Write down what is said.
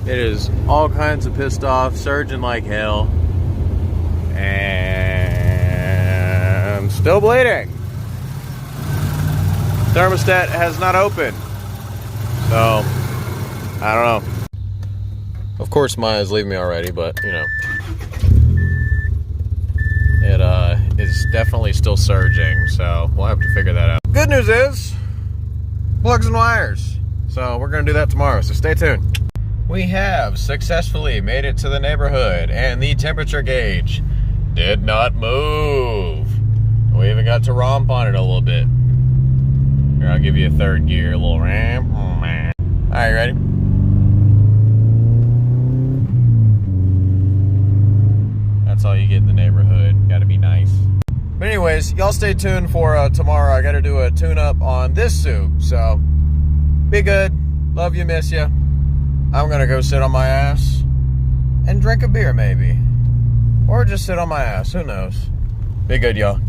It is all kinds of pissed off, surging like hell, and still bleeding. Thermostat has not opened, so I don't know. Of course, Maya's leaving me already, but you know, it is definitely still surging, so we'll have to figure that out. Good news is plugs and wires, so we're gonna do that tomorrow, so stay tuned. We have successfully made it to the neighborhood, and the temperature gauge did not move. We even got to romp on it a little bit. Here, I'll give you a third gear, a little ramp. Alright, you ready? That's all you get in the neighborhood. Gotta be nice. But anyways, y'all stay tuned for tomorrow. I gotta do a tune-up on this soup, so be good. Love you, miss you. I'm gonna go sit on my ass and drink a beer maybe. Or just sit on my ass, who knows. Be good, y'all.